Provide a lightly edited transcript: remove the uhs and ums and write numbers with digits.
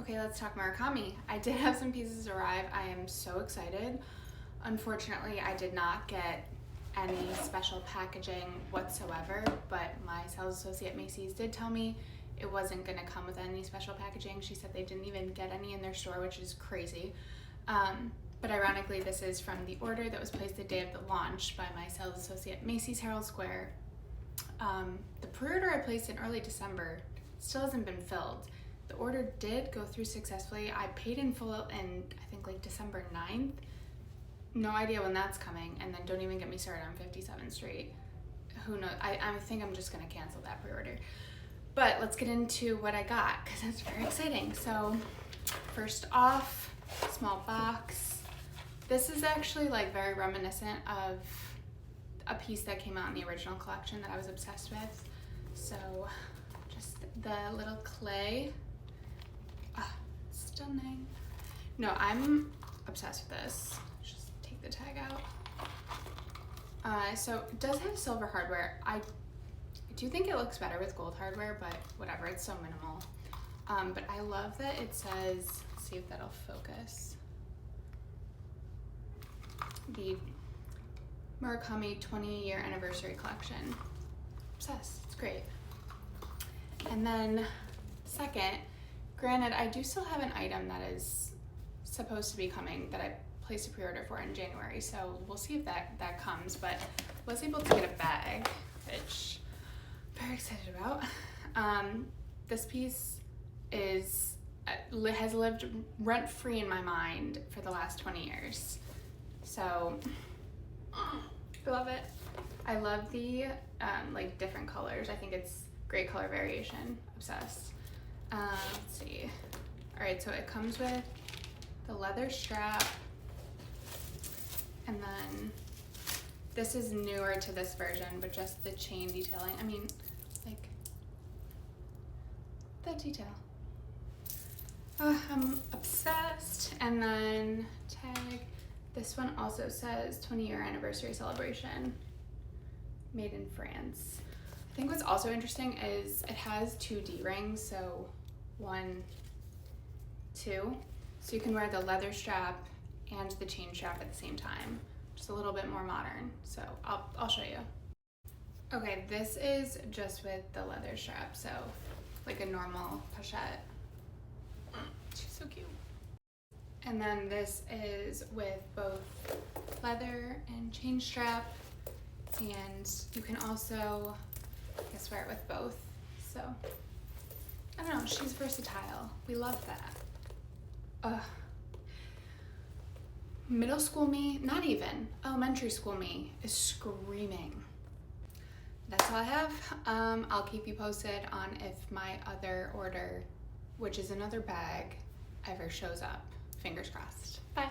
Okay, let's talk Murakami. I did have some pieces arrive. I am so excited. Unfortunately, I did not get any special packaging whatsoever, but my sales associate Macy's did tell me it wasn't going to come with any special packaging. She said they didn't even get any in their store, which is crazy. But ironically, this is from the order that was placed the day of the launch by my sales associate Macy's Herald Square. The pre-order I placed in early December still hasn't been filled. The order did go through successfully. I paid in full in, I think, like December 9th. No idea when that's coming. And then don't even get me started on 57th Street. Who knows? I think I'm just going to cancel that pre-order. But let's get into what I got because that's very exciting. So first off, small box. This is actually like very reminiscent of a piece that came out in the original collection that I was obsessed with. So just the little clay. Stunning. No, I'm obsessed with this. Just take the tag out. So it does have silver hardware. I do think it looks better with gold hardware, but whatever, it's so minimal. But I love that it says, let's see if that'll focus. The Murakami 20-year anniversary collection. Obsessed, it's great. And then second, granted, I do still have an item that is supposed to be coming that I placed a pre-order for in January, so we'll see if that comes, but was able to get a bag, which I'm very excited about. This piece has lived rent-free in my mind for the last 20 years, so I love it. I love the like different colors. I think it's great color variation. Obsessed. Let's see. All right, so it comes with the leather strap, and then this is newer to this version, but just the chain detailing. I mean, like that detail. I'm obsessed. And then tag. This one also says 20-year anniversary celebration, made in France. I think what's also interesting is it has 2 D-rings, so 1, 2. So you can wear the leather strap and the chain strap at the same time. Just a little bit more modern, so I'll show you. Okay, this is just with the leather strap, so like a normal pochette. She's so cute. And then this is with both leather and chain strap, and you can also, I guess, wear it with both. So, I don't know, she's versatile. We love that. Middle school me, not even, elementary school me is screaming. That's all I have. I'll keep you posted on if my other order, which is another bag, ever shows up. Fingers crossed. Bye.